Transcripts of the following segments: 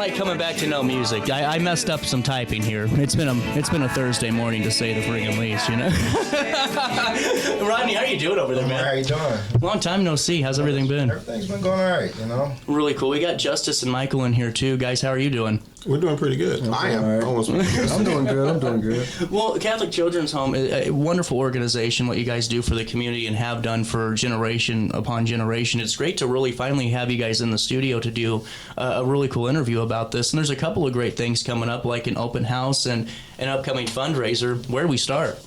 like coming back to no music. I messed up some typing here. It's been a Thursday morning to say the friggin' least, you know. Rodney, how you doing over there, man? How you doing? Long time no see. How's everything been? Everything's been going all right, you know. Really cool. We got Justice and Michael in here too, guys. How are you doing? We're doing pretty good. I am. Right. Almost. I'm doing good. Well, Catholic Children's Home is a wonderful organization, what you guys do for the community and have done for generation upon generation. It's great to really finally have you guys in the studio to do a really cool interview about this. And there's a couple of great things coming up, like an open house and an upcoming fundraiser. Where do we start?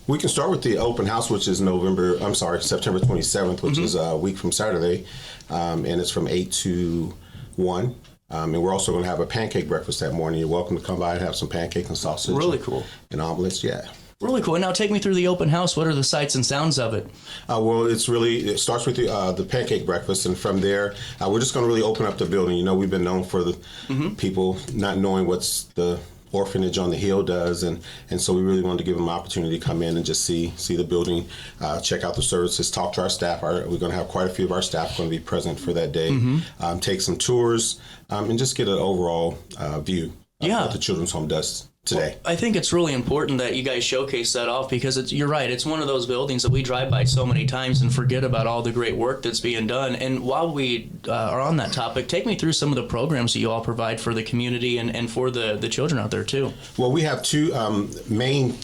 We can start with the open house, which is September 27th, which is a week from Saturday. And it's from 8 to 1. And we're also going to have a pancake breakfast that morning. You're welcome to come by and have some pancake and sausage. Really cool. And omelets, yeah. Really cool. And now take me through the open house. What are the sights and sounds of it? Well, it starts with the pancake breakfast, and from there, we're just going to really open up the building. You know, we've been known for the people not knowing what's the orphanage on the hill does, and so we really wanted to give them an opportunity to come in and just see the building, check out the services, talk to our staff. We're going to have quite a few of our staff going to be present for that day, take some tours, and just get an overall view of what the Children's Home does today. Well, I think it's really important that you guys showcase that off, because you're right, it's one of those buildings that we drive by so many times and forget about all the great work that's being done. And while we are on that topic, take me through some of the programs that you all provide for the community and for the children out there too. Well, we have two main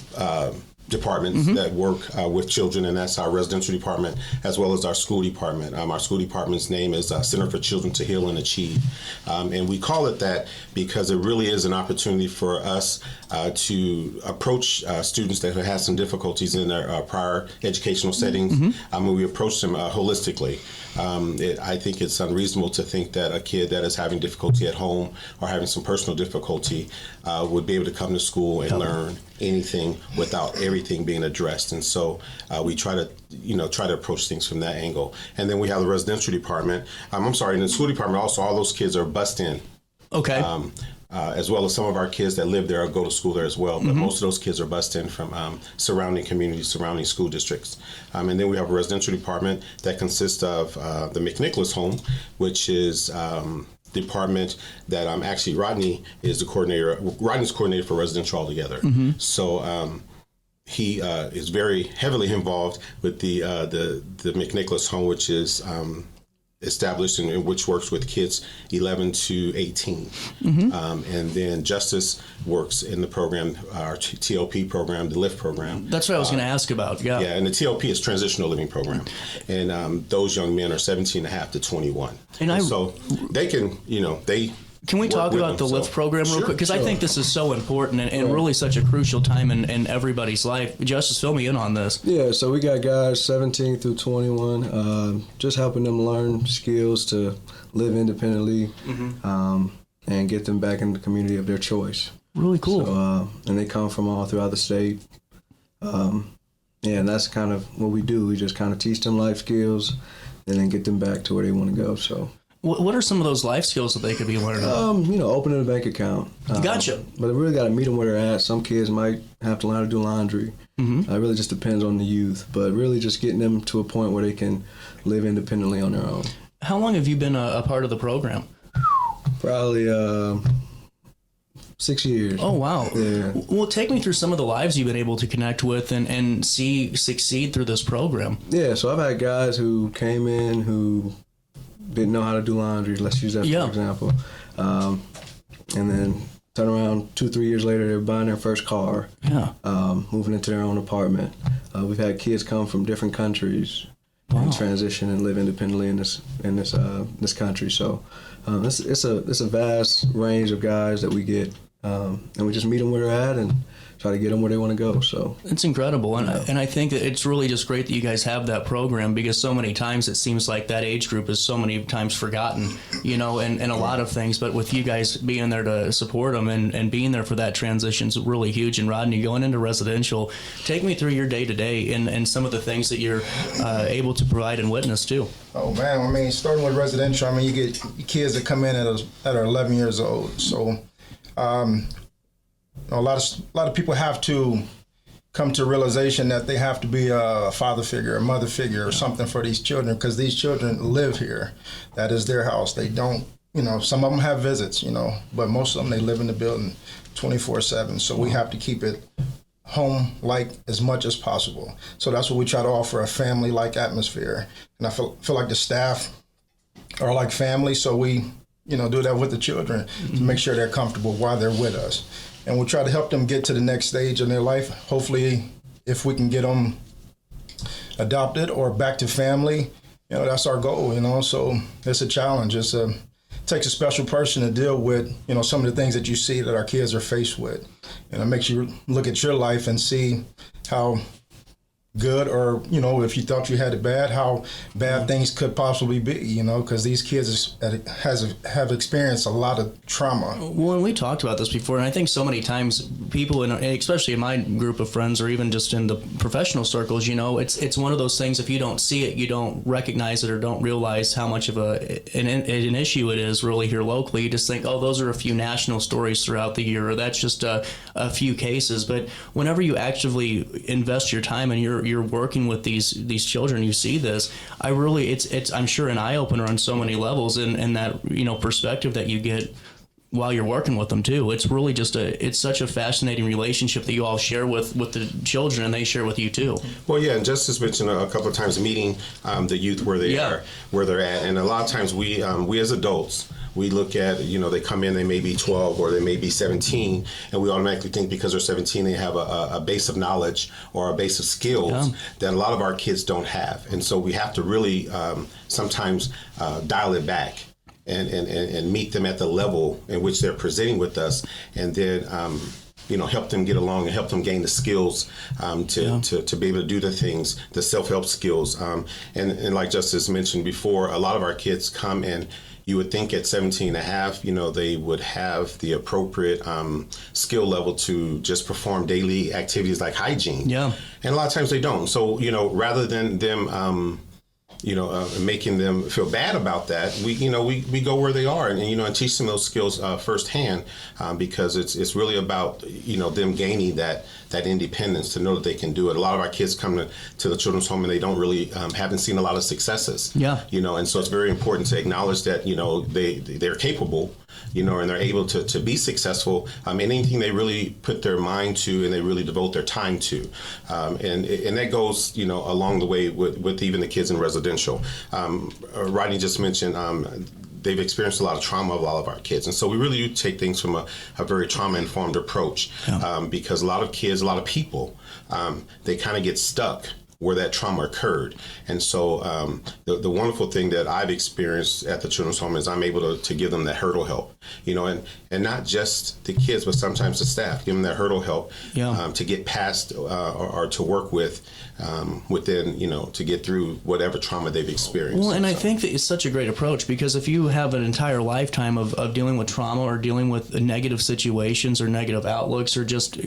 departments that work with children, and that's our residential department as well as our school department. Our school department's name is Center for Children to Heal and Achieve, and we call it that because it really is an opportunity for us to approach students that have had some difficulties in their prior educational settings, and we approach them holistically. I think it's unreasonable to think that a kid that is having difficulty at home or having some personal difficulty would be able to come to school and learn anything without everything being addressed. And so we try to approach things from that angle. And then we have the residential department. In the school department also, all those kids are bused in. Okay. As well as some of our kids that live there or go to school there as well. But most of those kids are bused in from surrounding communities, surrounding school districts. And then we have a residential department that consists of the McNicholas home, which is department that actually Rodney is the coordinator. Rodney's coordinator for residential altogether. So he is very heavily involved with the McNicholas home, which is established and which works with kids 11 to 18. And then Justice works in the program, our TLP program, the LIFT program. That's what I was going to ask about. Yeah, and the TLP is Transitional Living Program. And those young men are 17 and a half to 21. And so they can, Can we talk about the LIFT program real quick? Because I think this is so important and really such a crucial time in everybody's life. Justice, fill me in on this. Yeah, so we got guys 17 through 21, just helping them learn skills to live independently and get them back in the community of their choice. Really cool. So, and they come from all throughout the state. And that's kind of what we do. We just kind of teach them life skills and then get them back to where they want to go. So. What are some of those life skills that they could be learning? Opening a bank account. Gotcha. But we really got to meet them where they're at. Some kids might have to learn how to do laundry. It really just depends on the youth. But really just getting them to a point where they can live independently on their own. How long have you been a part of the program? Probably 6 years. Oh, wow. Yeah. Well, take me through some of the lives you've been able to connect with and see succeed through this program. Yeah, so I've had guys who came in who didn't know how to do laundry. Let's use that for example. And then turn around 2-3 years later, they're buying their first car. Yeah. Moving into their own apartment. We've had kids come from different countries and transition and live independently in this country. So it's a vast range of guys that we get, and we just meet them where they're at and try to get them where they want to go. So it's incredible, and I think that it's really just great that you guys have that program, because so many times it seems like that age group is so many times forgotten, and a lot of things. But with you guys being there to support them and being there for that transition is really huge. And Rodney, going into residential, take me through your day to day and some of the things that you're able to provide and witness too. Oh man, starting with residential, you get kids that come in that are 11 years old. So. A lot of people have to come to realization that they have to be a father figure, a mother figure, or something for these children, because these children live here. That is their house. They don't some of them have visits, but most of them, they live in the building 24/7. So we have to keep it home-like as much as possible. So that's what we try to offer, a family-like atmosphere. And I feel like the staff are like family, so we, do that with the children to make sure they're comfortable while they're with us. And we try to help them get to the next stage in their life. Hopefully, if we can get them adopted or back to family, that's our goal, So it's a challenge. It takes a special person to deal with, some of the things that you see that our kids are faced with. And it makes you look at your life and see how good, or, if you thought you had it bad, how bad things could possibly be, because these kids have experienced a lot of trauma. Well, and we talked about this before, and I think so many times people, especially in my group of friends or even just in the professional circles, it's one of those things, if you don't see it, you don't recognize it or don't realize how much of an issue it is really here locally. You just think, oh, those are a few national stories throughout the year, or that's just a few cases. But whenever you actively invest your time and you're working with these children, you see this. It's I'm sure an eye opener on so many levels, and that perspective that you get while you're working with them too. It's really just it's such a fascinating relationship that you all share with the children, and they share with you too. Well, yeah, and Justice mentioned a couple of times meeting the youth where they are, where they're at, and a lot of times we as adults, we look at, they come in, they may be 12 or they may be 17, and we automatically think because they're 17, they have a base of knowledge or a base of skills that a lot of our kids don't have. And so we have to really sometimes dial it back and meet them at the level in which they're presenting with us, and then help them get along and help them gain the skills to be able to do the things, the self-help skills. And like Justice mentioned before, a lot of our kids come and you would think at 17 and a half, they would have the appropriate skill level to just perform daily activities like hygiene. Yeah. And a lot of times they don't. So, rather than them, making them feel bad about that, we go where they are and teach them those skills firsthand, because it's really about, them gaining that independence to know that they can do it. A lot of our kids come to the children's home and they don't really haven't seen a lot of successes. Yeah. And so it's very important to acknowledge that, they're capable, and they're able to be successful in anything they really put their mind to and they really devote their time to. And that goes, along the way with even the kids in residential. Rodney just mentioned they've experienced a lot of trauma, a lot of our kids. And so we really do take things from a very trauma-informed approach, because a lot of kids, a lot of people, they kind of get stuck where that trauma occurred. And so the wonderful thing that I've experienced at the children's home is I'm able to give them that hurdle help, and not just the kids, but sometimes the staff, give them that hurdle help to get past or to work with within, to get through whatever trauma they've experienced. Well, and I think that it's such a great approach, because if you have an entire lifetime of dealing with trauma or dealing with negative situations or negative outlooks or just,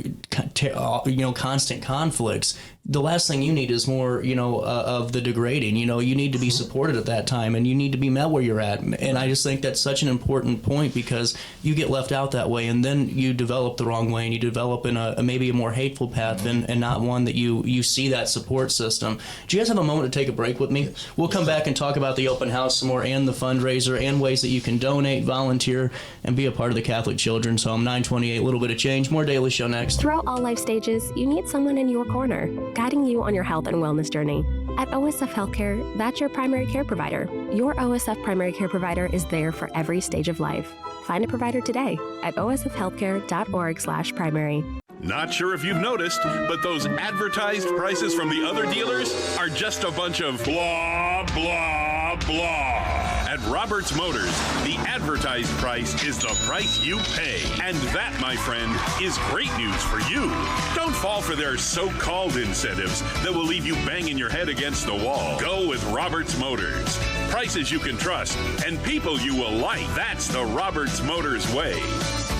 constant conflicts, the last thing you need is more, of the degrading. You need to be supported at that time, and you need to be met where you're at. And I just think that's such an important point, because you get left out that way, and then you develop the wrong way, and you develop in maybe a more hateful path and not one that you see that support system. Do you guys have a moment to take a break with me? We'll come back and talk about the open house some more, and the fundraiser, and ways that you can donate, volunteer, and be a part of the Catholic Children's Home. 928, Little Bit of Change. More Daily Show next. Throughout all life stages, you need someone in your corner, guiding you on your health and wellness journey. At OSF Healthcare, that's your primary care provider. Your OSF primary care provider is there for every stage of life. Find a provider today at osfhealthcare.org/primary. Not sure if you've noticed, but those advertised prices from the other dealers are just a bunch of blah, blah, blah. At Roberts Motors, the advertised price is the price you pay. And that, my friend, is great news for you. Don't fall for their so-called incentives that will leave you banging your head against the wall. Go with Roberts Motors. Prices you can trust and people you will like. That's the Roberts Motors way.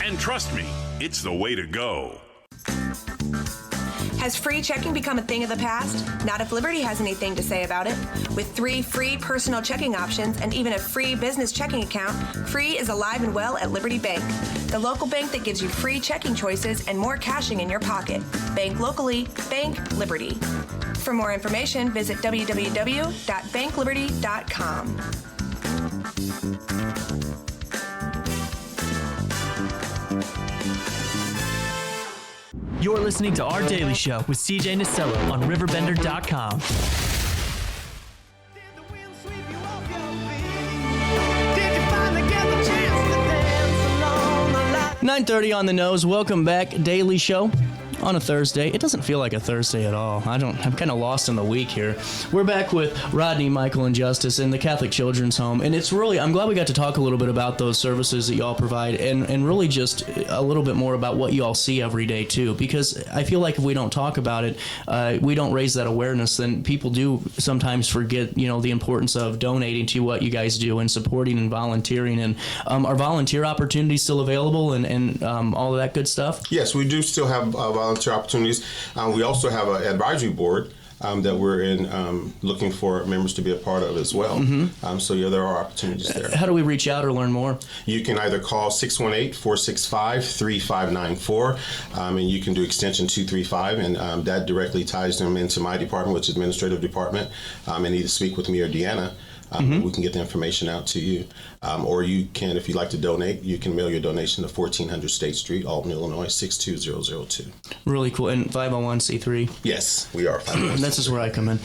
And trust me, it's the way to go. Has free checking become a thing of the past? Not if Liberty has anything to say about it. With 3 free personal checking options and even a free business checking account, free is alive and well at Liberty Bank, the local bank that gives you free checking choices and more cashing in your pocket. Bank locally, bank Liberty. For more information, visit www.bankliberty.com. You're listening to Our Daily Show with CJ Nasello on RiverBender.com. 9:30 on the nose. Welcome back, Daily Show. On a Thursday. It doesn't feel like a Thursday at all. I'm kind of lost in the week here. We're back with Rodney, Michael, and Justice in the Catholic Children's Home. And it's really, I'm glad we got to talk a little bit about those services that y'all provide and really just a little bit more about what y'all see every day too. Because I feel like if we don't talk about it, we don't raise that awareness, then people do sometimes forget, the importance of donating to what you guys do and supporting and volunteering. And are volunteer opportunities still available and all of that good stuff? Yes, we do still have volunteer opportunities. We also have an advisory board that we're in looking for members to be a part of as well. So there are opportunities there. How do we reach out or learn more? You can either call 618-465-3594 and you can do extension 235 and that directly ties them into my department, which is administrative department, and either speak with me or Deanna. We can get the information out to you. Or you can, if you'd like to donate, you can mail your donation to 1400 State Street, Alton, Illinois, 62002. Really cool. And 501c3? Yes, we are 501c3. This is where I come in.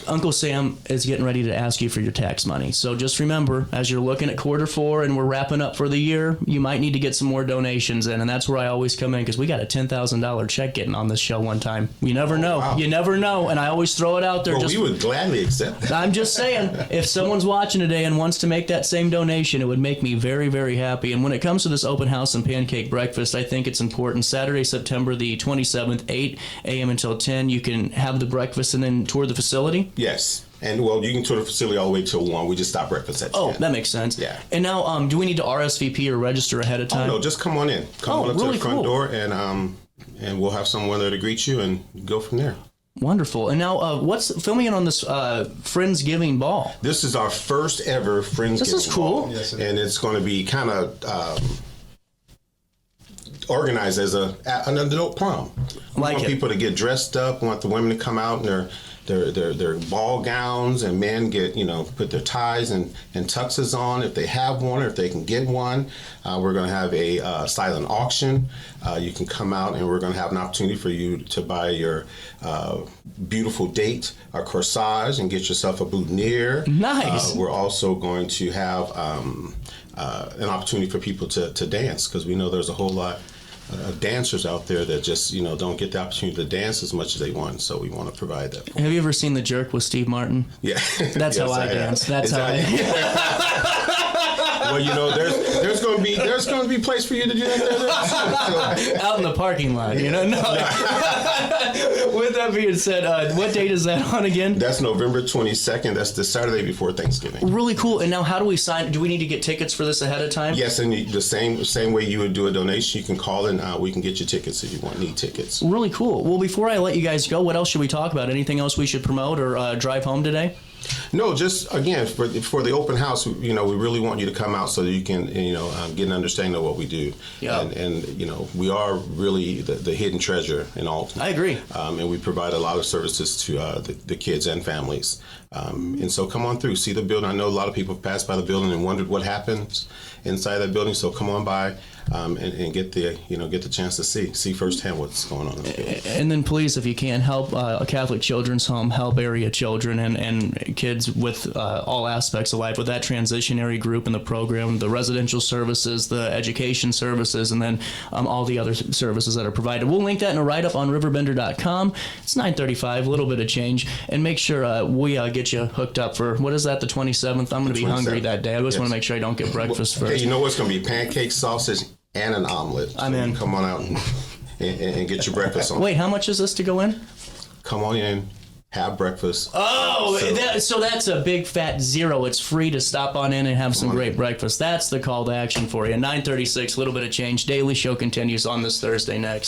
Uncle Sam is getting ready to ask you for your tax money. So just remember, as you're looking at Q4 and we're wrapping up for the year, you might need to get some more donations in. And that's where I always come in because we got a $10,000 check getting on this show one time. You never know. Wow. You never know. And I always throw it out there. Well, we would gladly accept that. I'm just saying, if someone's watching today and wants to make that same donation, it would make me very, very happy. And when it comes to this open house and pancake breakfast, I think it's important. Saturday, September the 27th, 8 a.m. until 10, you can have the breakfast and then tour the facility? Yes. And, well, you can tour the facility all the way till 1. We just stop breakfast at 10. Oh, that makes sense. Yeah. And now, do we need to RSVP or register ahead of time? Oh, no, just come on in. Come on up really to the front cool. door, and we'll have someone there to greet you and go from there. Wonderful. And now, what's filming in on this Friendsgiving ball? This is our first ever Friendsgiving This is cool. ball. Yes, and it's going to be kind of organized as an adult prom. We want people to get dressed up. We want the women to come out in their ball gowns, and men get, put their ties and tuxes on if they have one or if they can get one. We're going to have a silent auction. You can come out and we're going to have an opportunity for you to buy your beautiful date a corsage and get yourself a boutonniere. Nice. We're also going to have an opportunity for people to dance, because we know there's a whole lot dancers out there that just don't get the opportunity to dance as much as they want, so we want to provide that. Have you ever seen The Jerk with Steve Martin? Yeah. That's how I dance. That's how I Well, there's going to be a place for you to do that there. Out in the parking lot, No. With that being said, what date is that on again? That's November 22nd. That's the Saturday before Thanksgiving. Really cool. And now, how do we sign? Do we need to get tickets for this ahead of time? Yes, and the same way you would do a donation, you can call and we can get you tickets if you need tickets. Really cool. Well, before I let you guys go, what else should we talk about? Anything else we should promote or drive home today? No, just again for the open house, we really want you to come out so that you can get an understanding of what we do. Yeah. And we are really the hidden treasure in Alton. I agree. And we provide a lot of services to the kids and families. And so come on through, see the building. I know a lot of people have passed by the building and wondered what happens inside that building. So come on by and get the chance to see firsthand what's going on in the building. And then please, if you can, help a Catholic Children's Home, help area children and kids with all aspects of life, with that transitionary group in the program, the residential services, the education services, and then all the other services that are provided. We'll link that in a write-up on RiverBender.com. It's 9:35, a little bit of change, and make sure we get you hooked up for, what is that, the 27th? I'm going to be hungry that day. I just want to make sure I don't get breakfast first. Hey, you know what's going to be? Pancake, sausage, and an omelet. I'm in. Come on out and get your breakfast on. Wait, how much is this to go in? Come on in, have breakfast. Oh, so that's a big fat zero. It's free to stop on in and have some great breakfast. That's the call to action for you. 9:36, a little bit of change. Daily Show continues on this Thursday next.